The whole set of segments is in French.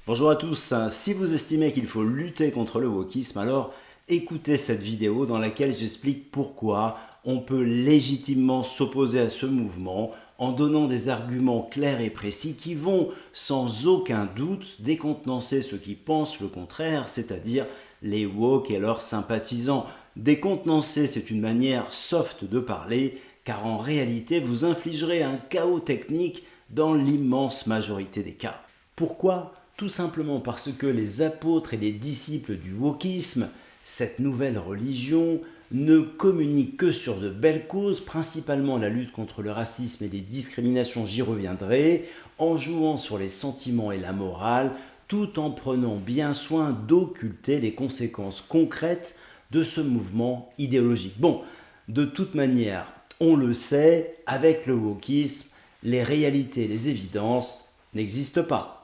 Bonjour à tous, si vous estimez qu'il faut lutter contre le wokisme, alors écoutez cette vidéo dans laquelle j'explique pourquoi on peut légitimement s'opposer à ce mouvement en donnant des arguments clairs et précis qui vont sans aucun doute décontenancer ceux qui pensent le contraire, c'est-à-dire les woke et leurs sympathisants. Décontenancer, c'est une manière soft de parler, car en réalité vous infligerez un chaos technique dans l'immense majorité des cas. Pourquoi ? Tout simplement parce que les apôtres et les disciples du wokisme, cette nouvelle religion, ne communiquent que sur de belles causes, principalement la lutte contre le racisme et les discriminations, j'y reviendrai, en jouant sur les sentiments et la morale, tout en prenant bien soin d'occulter les conséquences concrètes de ce mouvement idéologique. Bon, de toute manière, on le sait, avec le wokisme, les réalités, les évidences n'existent pas.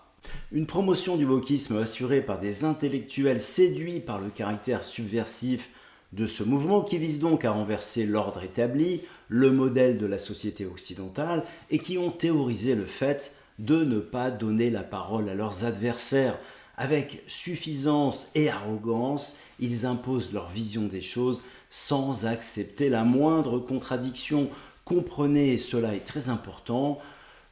Une promotion du wokisme assurée par des intellectuels séduits par le caractère subversif de ce mouvement qui vise donc à renverser l'ordre établi, le modèle de la société occidentale et qui ont théorisé le fait de ne pas donner la parole à leurs adversaires. Avec suffisance et arrogance, ils imposent leur vision des choses sans accepter la moindre contradiction. Comprenez, et cela est très important,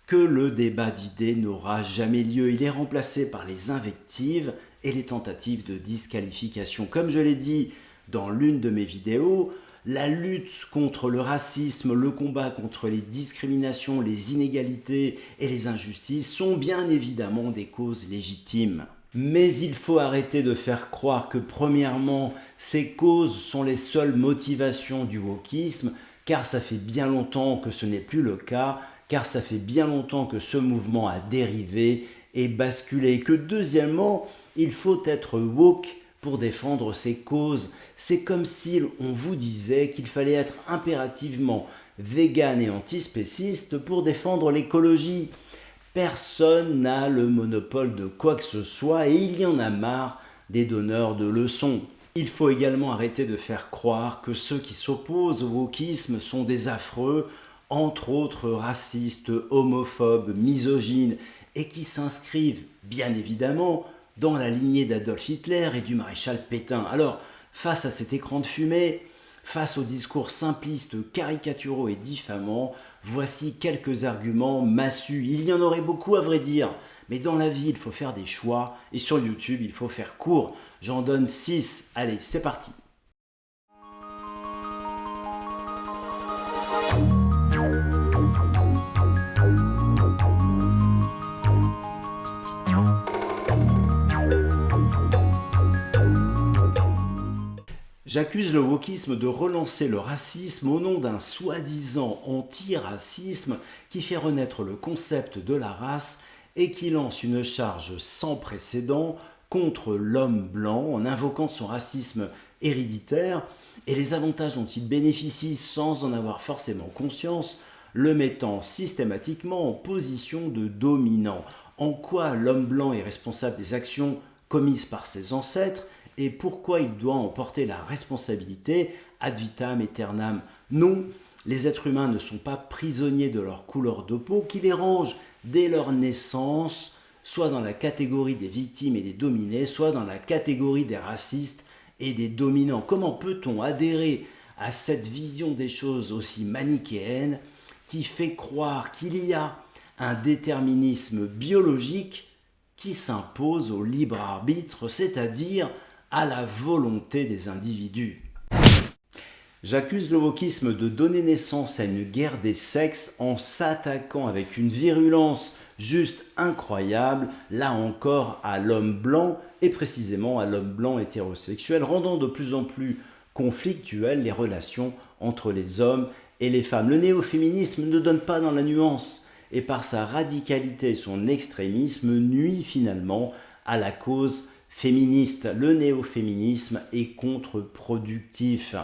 que le débat d'idées n'aura jamais lieu. Il est remplacé par les invectives et les tentatives de disqualification. Comme je l'ai dit dans l'une de mes vidéos, la lutte contre le racisme, le combat contre les discriminations, les inégalités et les injustices sont bien évidemment des causes légitimes. Mais il faut arrêter de faire croire que premièrement, ces causes sont les seules motivations du wokisme, car ça fait bien longtemps que ce n'est plus le cas, car ça fait bien longtemps que ce mouvement a dérivé et basculé, et que deuxièmement, il faut être woke pour défendre ses causes. C'est comme si on vous disait qu'il fallait être impérativement vegan et antispéciste pour défendre l'écologie. Personne n'a le monopole de quoi que ce soit et il y en a marre des donneurs de leçons. Il faut également arrêter de faire croire que ceux qui s'opposent au wokisme sont des affreux, entre autres racistes, homophobes, misogynes, et qui s'inscrivent, bien évidemment, dans la lignée d'Adolf Hitler et du maréchal Pétain. Alors, face à cet écran de fumée, face aux discours simplistes, caricaturaux et diffamants, voici quelques arguments massus. Il y en aurait beaucoup à vrai dire, mais dans la vie, il faut faire des choix, et sur YouTube, il faut faire court. J'en donne 6. Allez, c'est parti. J'accuse le wokisme de relancer le racisme au nom d'un soi-disant anti-racisme qui fait renaître le concept de la race et qui lance une charge sans précédent contre l'homme blanc en invoquant son racisme héréditaire et les avantages dont il bénéficie sans en avoir forcément conscience, le mettant systématiquement en position de dominant. En quoi l'homme blanc est responsable des actions commises par ses ancêtres et pourquoi il doit en porter la responsabilité ad vitam aeternam. Non, les êtres humains ne sont pas prisonniers de leur couleur de peau qui les range dès leur naissance, soit dans la catégorie des victimes et des dominés, soit dans la catégorie des racistes et des dominants. Comment peut-on adhérer à cette vision des choses aussi manichéenne qui fait croire qu'il y a un déterminisme biologique qui s'impose au libre arbitre, c'est-à-dire à la volonté des individus. J'accuse le wokisme de donner naissance à une guerre des sexes en s'attaquant avec une virulence juste incroyable, là encore à l'homme blanc et précisément à l'homme blanc hétérosexuel, rendant de plus en plus conflictuelles les relations entre les hommes et les femmes. Le néo-féminisme ne donne pas dans la nuance et par sa radicalité et son extrémisme nuit finalement à la cause féministe. Le néo-féminisme est contre-productif.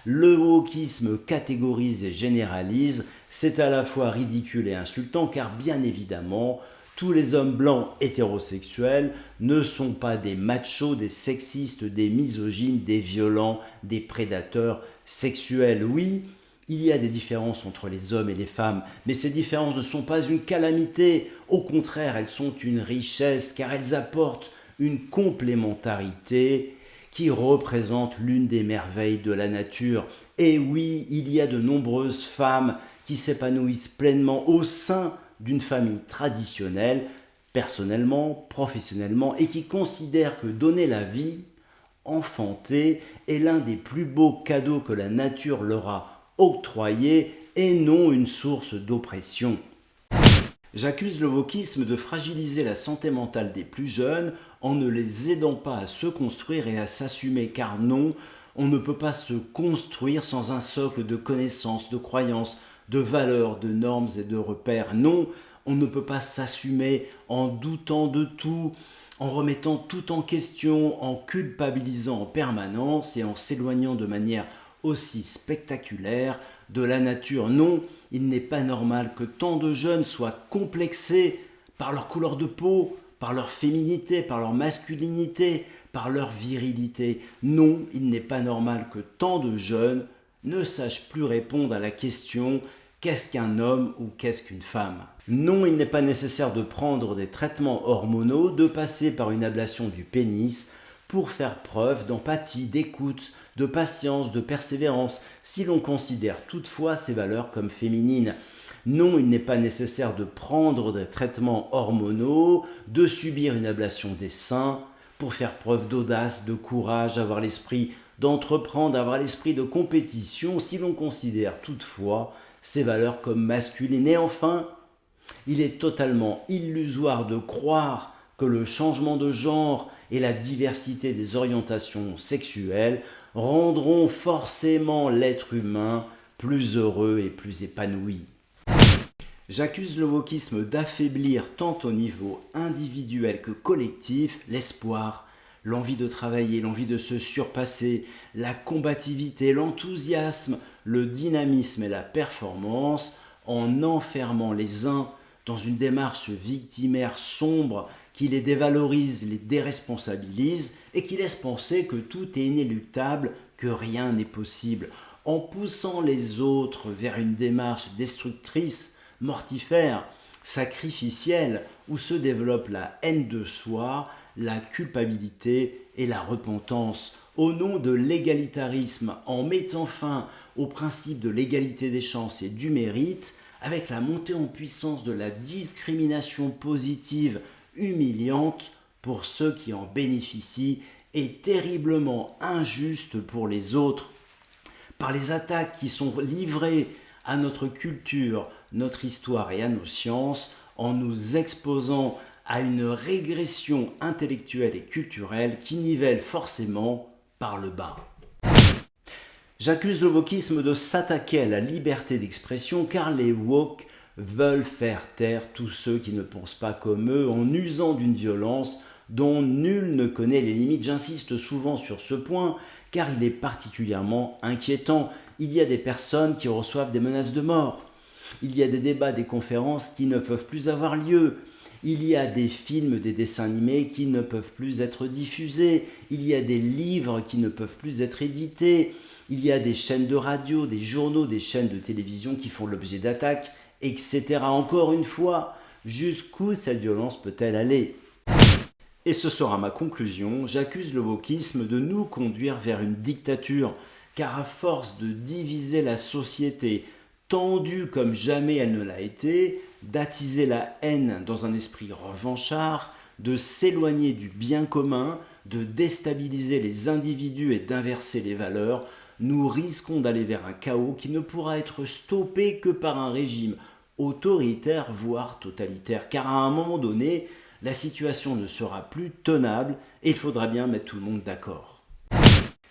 Le wokisme catégorise et généralise, c'est à la fois ridicule et insultant car bien évidemment, tous les hommes blancs hétérosexuels ne sont pas des machos, des sexistes, des misogynes, des violents, des prédateurs sexuels. Oui, Il y a des différences entre les hommes et les femmes, mais ces différences ne sont pas une calamité. Au contraire, elles sont une richesse car elles apportent une complémentarité qui représente l'une des merveilles de la nature. Et oui, il y a de nombreuses femmes qui s'épanouissent pleinement au sein d'une famille traditionnelle, personnellement, professionnellement, et qui considèrent que donner la vie, enfanter, est l'un des plus beaux cadeaux que la nature leur a octroyé et non une source d'oppression. J'accuse le wokisme de fragiliser la santé mentale des plus jeunes en ne les aidant pas à se construire et à s'assumer, car non, on ne peut pas se construire sans un socle de connaissances, de croyances, de valeurs, de normes et de repères. Non, on ne peut pas s'assumer en doutant de tout, en remettant tout en question, en culpabilisant en permanence et en s'éloignant de manière aussi spectaculaire de la nature. Non, il n'est pas normal que tant de jeunes soient complexés par leur couleur de peau, par leur féminité, par leur masculinité, par leur virilité. Non, il n'est pas normal que tant de jeunes ne sachent plus répondre à la question « qu'est-ce qu'un homme ou qu'est-ce qu'une femme ?» Non, il n'est pas nécessaire de prendre des traitements hormonaux, de passer par une ablation du pénis pour faire preuve d'empathie, d'écoute, de patience, de persévérance, si l'on considère toutefois ces valeurs comme féminines. Non, il n'est pas nécessaire de prendre des traitements hormonaux, de subir une ablation des seins pour faire preuve d'audace, de courage, avoir l'esprit d'entreprendre, avoir l'esprit de compétition, si l'on considère toutefois ces valeurs comme masculines. Et enfin, il est totalement illusoire de croire que le changement de genre et la diversité des orientations sexuelles rendront forcément l'être humain plus heureux et plus épanoui. J'accuse le wokisme d'affaiblir tant au niveau individuel que collectif l'espoir, l'envie de travailler, l'envie de se surpasser, la combativité, l'enthousiasme, le dynamisme et la performance en enfermant les uns dans une démarche victimaire sombre qui les dévalorise, les déresponsabilise et qui laisse penser que tout est inéluctable, que rien n'est possible, en poussant les autres vers une démarche destructrice, mortifère, sacrificielle, où se développe la haine de soi, la culpabilité et la repentance, au nom de l'égalitarisme, en mettant fin au principe de l'égalité des chances et du mérite, avec la montée en puissance de la discrimination positive humiliante pour ceux qui en bénéficient et terriblement injuste pour les autres, par les attaques qui sont livrées à notre culture, notre histoire et à nos sciences, en nous exposant à une régression intellectuelle et culturelle qui nivelle forcément par le bas. J'accuse le wokisme de s'attaquer à la liberté d'expression car les woke veulent faire taire tous ceux qui ne pensent pas comme eux en usant d'une violence dont nul ne connaît les limites. J'insiste souvent sur ce point car il est particulièrement inquiétant. Il y a des personnes qui reçoivent des menaces de mort. Il y a des débats, des conférences qui ne peuvent plus avoir lieu. Il y a des films, des dessins animés qui ne peuvent plus être diffusés. Il y a des livres qui ne peuvent plus être édités. Il y a des chaînes de radio, des journaux, des chaînes de télévision qui font l'objet d'attaques, etc. Encore une fois, jusqu'où cette violence peut-elle aller ? Et ce sera ma conclusion. J'accuse le wokisme de nous conduire vers une dictature, car à force de diviser la société, tendue comme jamais elle ne l'a été, d'attiser la haine dans un esprit revanchard, de s'éloigner du bien commun, de déstabiliser les individus et d'inverser les valeurs, nous risquons d'aller vers un chaos qui ne pourra être stoppé que par un régime autoritaire, voire totalitaire. Car à un moment donné, la situation ne sera plus tenable et il faudra bien mettre tout le monde d'accord.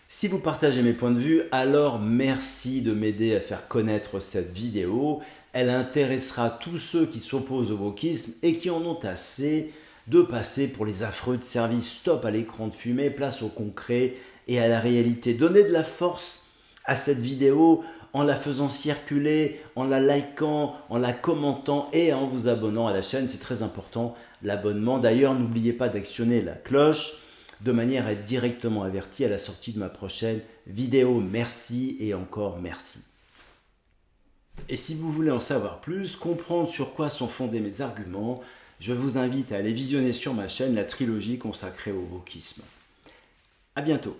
Si vous partagez mes points de vue, alors merci de m'aider à faire connaître cette vidéo. Elle intéressera tous ceux qui s'opposent au wokisme et qui en ont assez de passer pour les affreux de service. Stop à l'écran de fumée, place au concret et à la réalité. Donnez de la force à cette vidéo en la faisant circuler, en la likant, en la commentant et en vous abonnant à la chaîne. C'est très important, l'abonnement. D'ailleurs, n'oubliez pas d'actionner la cloche de manière à être directement averti à la sortie de ma prochaine vidéo. Merci et encore merci. Et si vous voulez en savoir plus, comprendre sur quoi sont fondés mes arguments, je vous invite à aller visionner sur ma chaîne la trilogie consacrée au wokisme. À bientôt.